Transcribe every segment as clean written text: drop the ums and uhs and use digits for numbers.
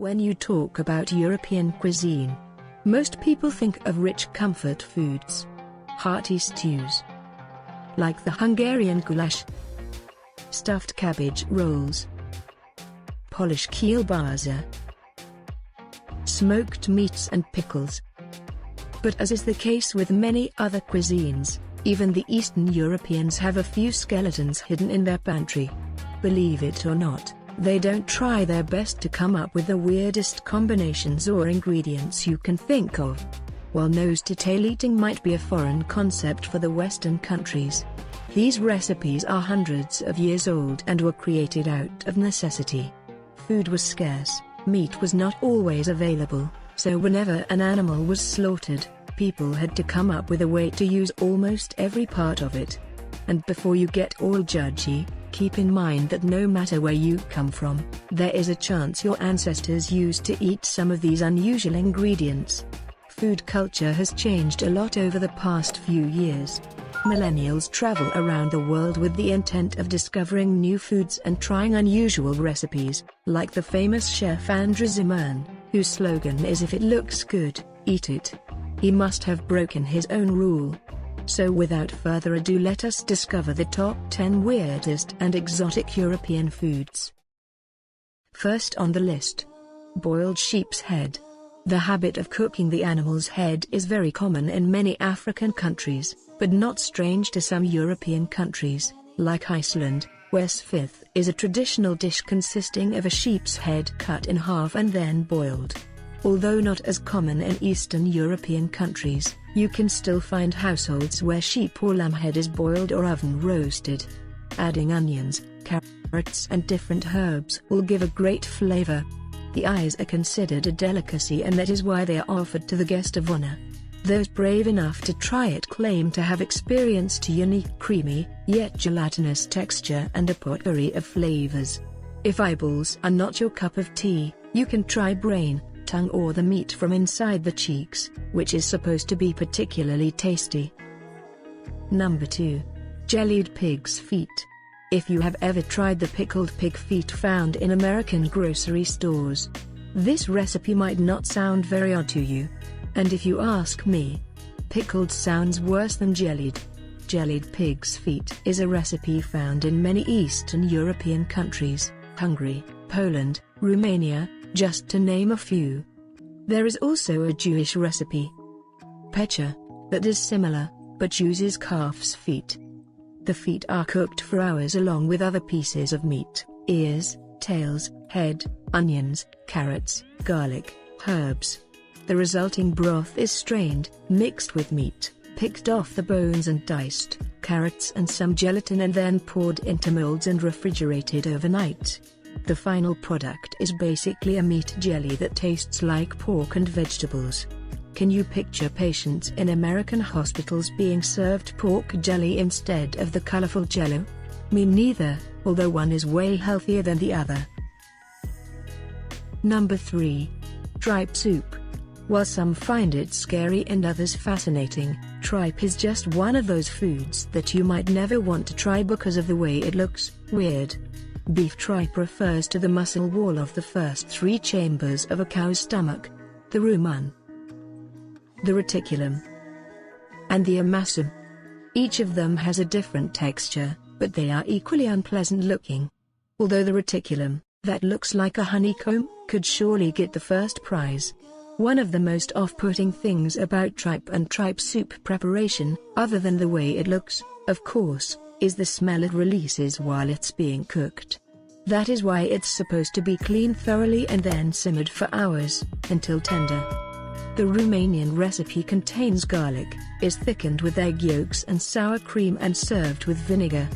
When you talk about European cuisine, most people think of rich comfort foods, hearty stews, like the Hungarian goulash, stuffed cabbage rolls, Polish kielbasa, smoked meats and pickles. But as is the case with many other cuisines, even the Eastern Europeans have a few skeletons hidden in their pantry. Believe it or not, they don't try their best to come up with the weirdest combinations or ingredients you can think of. While nose-to-tail eating might be a foreign concept for the Western countries, these recipes are hundreds of years old and were created out of necessity. Food was scarce, meat was not always available, so whenever an animal was slaughtered, people had to come up with a way to use almost every part of it. And before you get all judgy, keep in mind that no matter where you come from, there is a chance your ancestors used to eat some of these unusual ingredients. Food culture has changed a lot over the past few years. Millennials travel around the world with the intent of discovering new foods and trying unusual recipes, like the famous chef Andrew Zimmern, whose slogan is "If it looks good, eat it." He must have broken his own rule. So without further ado, let us discover the top 10 weirdest and exotic European foods. First on the list, boiled sheep's head. The habit of cooking the animal's head is very common in many African countries, but not strange to some European countries, like Iceland, where svith is a traditional dish consisting of a sheep's head cut in half and then boiled. Although not as common in Eastern European countries, you can still find households where sheep or lamb head is boiled or oven roasted. Adding onions, carrots and different herbs will give a great flavor. The eyes are considered a delicacy, and that is why they are offered to the guest of honor. Those brave enough to try it claim to have experienced a unique creamy, yet gelatinous texture and a potpourri of flavors. If eyeballs are not your cup of tea, you can try brain, tongue or the meat from inside the cheeks, which is supposed to be particularly tasty. Number 2. Jellied pig's feet. If you have ever tried the pickled pig feet found in American grocery stores, this recipe might not sound very odd to you. And if you ask me, pickled sounds worse than jellied. Jellied pig's feet is a recipe found in many Eastern European countries, Hungary, Poland, Romania, just to name a few. There is also a Jewish recipe, pecha, that is similar, but uses calf's feet. The feet are cooked for hours along with other pieces of meat, ears, tails, head, onions, carrots, garlic, herbs. The resulting broth is strained, mixed with meat, picked off the bones and diced, carrots and some gelatin, and then poured into molds and refrigerated overnight. The final product is basically a meat jelly that tastes like pork and vegetables. Can you picture patients in American hospitals being served pork jelly instead of the colorful jello? Me neither, although one is way healthier than the other. Number 3. Tripe soup. While some find it scary and others fascinating, tripe is just one of those foods that you might never want to try because of the way it looks weird. Beef tripe refers to the muscle wall of the first 3 chambers of a cow's stomach: the rumen, the reticulum, and the amassum. Each of them has a different texture, but they are equally unpleasant looking. Although the reticulum, that looks like a honeycomb, could surely get the first prize. One of the most off-putting things about tripe and tripe soup preparation, other than the way it looks, of course, is the smell it releases while it's being cooked. That is why it's supposed to be cleaned thoroughly and then simmered for hours, until tender. The Romanian recipe contains garlic, is thickened with egg yolks and sour cream and served with vinegar.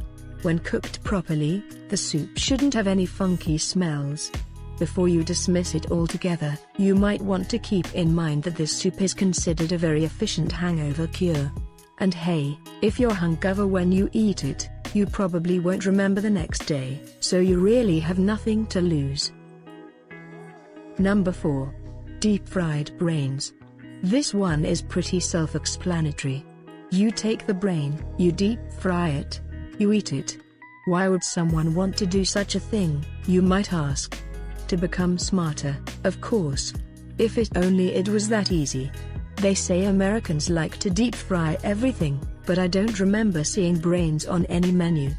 When cooked properly, the soup shouldn't have any funky smells. Before you dismiss it altogether, you might want to keep in mind that this soup is considered a very efficient hangover cure. And hey, if you're hungover when you eat it, you probably won't remember the next day, so you really have nothing to lose. Number 4. Deep-fried brains. This one is pretty self-explanatory. You take the brain, you deep-fry it, you eat it. Why would someone want to do such a thing, you might ask? To become smarter. Of course. If it was that easy. They say Americans like to deep fry everything, but I don't remember seeing brains on any menu.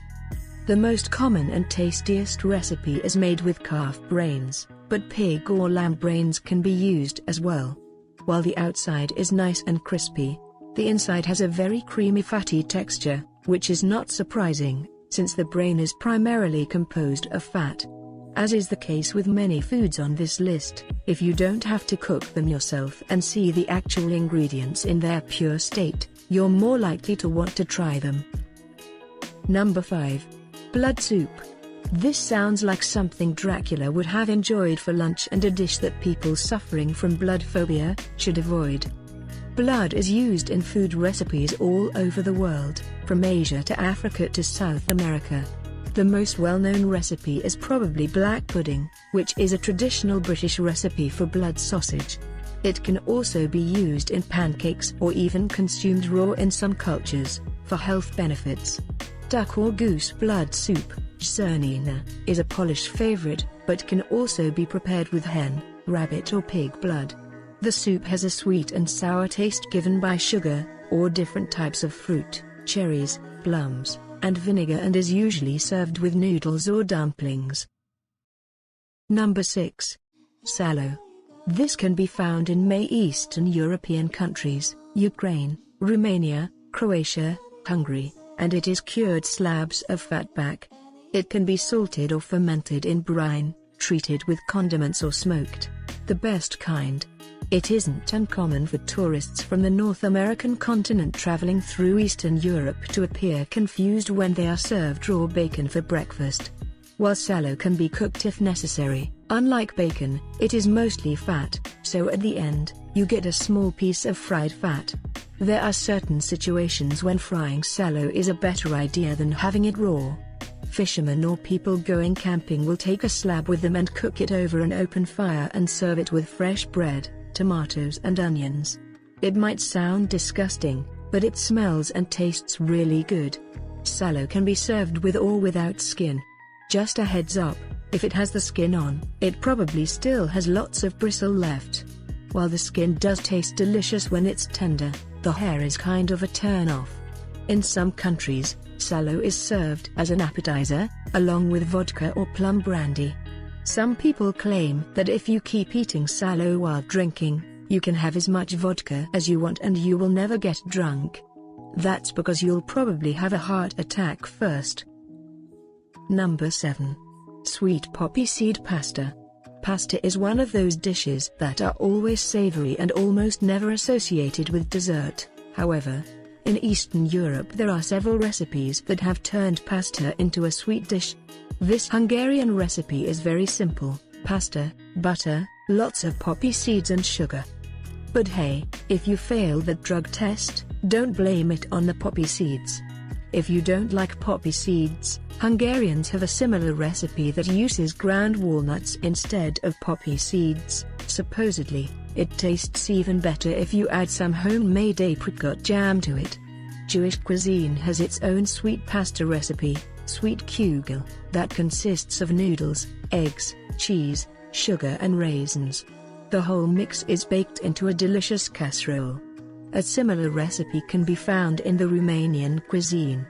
The most common and tastiest recipe is made with calf brains, but pig or lamb brains can be used as well. While the outside is nice and crispy, the inside has a very creamy fatty texture, which is not surprising, since the brain is primarily composed of fat. As is the case with many foods on this list, if you don't have to cook them yourself and see the actual ingredients in their pure state, you're more likely to want to try them. Number 5. Blood soup. This sounds like something Dracula would have enjoyed for lunch and a dish that people suffering from blood phobia should avoid. Blood is used in food recipes all over the world, from Asia to Africa to South America. The most well-known recipe is probably black pudding, which is a traditional British recipe for blood sausage. It can also be used in pancakes or even consumed raw in some cultures, for health benefits. Duck or goose blood soup, czernina, is a Polish favorite, but can also be prepared with hen, rabbit or pig blood. The soup has a sweet and sour taste given by sugar, or different types of fruit, cherries, plums, and vinegar, and is usually served with noodles or dumplings. Number 6. Sallow. This can be found in many Eastern European countries, Ukraine, Romania, Croatia, Hungary, and it is cured slabs of fatback. It can be salted or fermented in brine, treated with condiments or smoked. The best kind. It isn't uncommon for tourists from the North American continent traveling through Eastern Europe to appear confused when they are served raw bacon for breakfast. While sallow can be cooked if necessary, unlike bacon, it is mostly fat, so at the end, you get a small piece of fried fat. There are certain situations when frying sallow is a better idea than having it raw. Fishermen or people going camping will take a slab with them and cook it over an open fire and serve it with fresh bread, tomatoes and onions. It might sound disgusting, but it smells and tastes really good. Sallow can be served with or without skin. Just a heads up, if it has the skin on, it probably still has lots of bristle left. While the skin does taste delicious when it's tender, the hair is kind of a turn-off. In some countries, sallow is served as an appetizer, along with vodka or plum brandy. Some people claim that if you keep eating sallow while drinking, you can have as much vodka as you want and you will never get drunk. That's because you'll probably have a heart attack first. Number 7. Sweet poppy seed pasta. Pasta is one of those dishes that are always savory and almost never associated with dessert. However, in Eastern Europe there are several recipes that have turned pasta into a sweet dish. This Hungarian recipe is very simple: pasta, butter, lots of poppy seeds and sugar. But hey, if you fail that drug test, don't blame it on the poppy seeds. If you don't like poppy seeds, Hungarians have a similar recipe that uses ground walnuts instead of poppy seeds. Supposedly, it tastes even better if you add some homemade apricot jam to it. Jewish cuisine has its own sweet pasta recipe, sweet kugel, that consists of noodles, eggs, cheese, sugar and raisins. The whole mix is baked into a delicious casserole. A similar recipe can be found in the Romanian cuisine.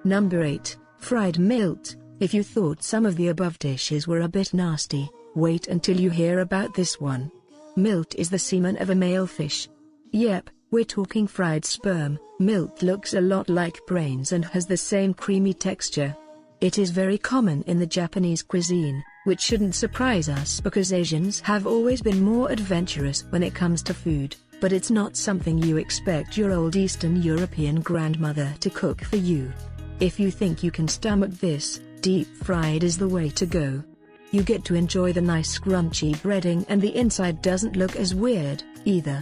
Number 8. Fried milt. If you thought some of the above dishes were a bit nasty, wait until you hear about this one. Milt is the semen of a male fish. Yep, we're talking fried sperm. Milt looks a lot like brains and has the same creamy texture. It is very common in the Japanese cuisine, which shouldn't surprise us because Asians have always been more adventurous when it comes to food, but it's not something you expect your old Eastern European grandmother to cook for you. If you think you can stomach this, deep fried is the way to go. You get to enjoy the nice crunchy breading and the inside doesn't look as weird, either.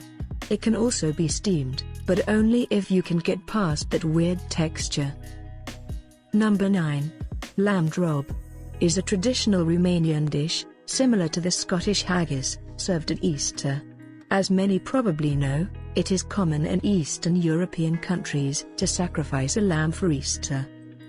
It can also be steamed, but only if you can get past that weird texture. Number 9. Lamb drob. Is a traditional Romanian dish, similar to the Scottish haggis, served at Easter. As many probably know, it is common in Eastern European countries to sacrifice a lamb for Easter.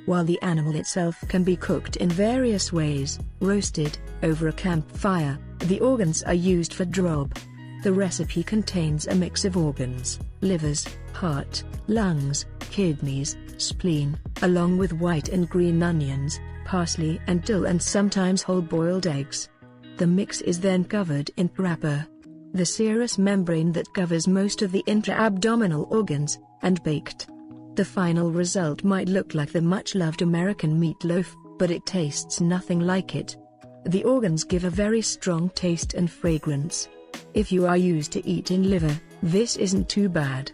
While the animal itself can be cooked in various ways, roasted, over a campfire, the organs are used for drob. The recipe contains a mix of organs, livers, heart, lungs, kidneys, spleen, along with white and green onions, parsley and dill, and sometimes whole boiled eggs. The mix is then covered in wrapper, the serous membrane that covers most of the intra-abdominal organs, and baked. The final result might look like the much-loved American meatloaf, but it tastes nothing like it. The organs give a very strong taste and fragrance. If you are used to eating liver, this isn't too bad.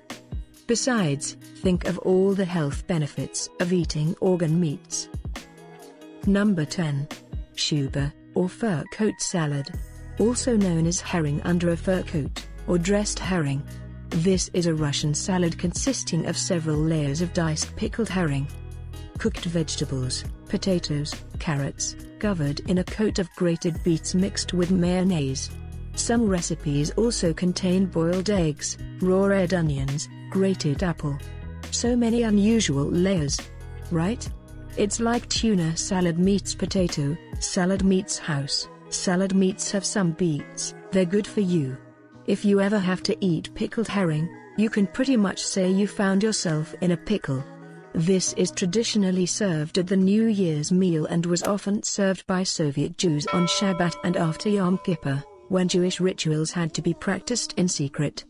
Besides, think of all the health benefits of eating organ meats. Number 10. Shuba, or fur coat salad. Also known as herring under a fur coat, or dressed herring. This is a Russian salad consisting of several layers of diced pickled herring, cooked vegetables, potatoes, carrots, covered in a coat of grated beets mixed with mayonnaise. Some recipes also contain boiled eggs, raw red onions, grated apple. So many unusual layers. Right? It's like tuna salad meets potato, salad meets house, salad meets have some beets, they're good for you. If you ever have to eat pickled herring, you can pretty much say you found yourself in a pickle. This is traditionally served at the New Year's meal and was often served by Soviet Jews on Shabbat and after Yom Kippur, when Jewish rituals had to be practiced in secret.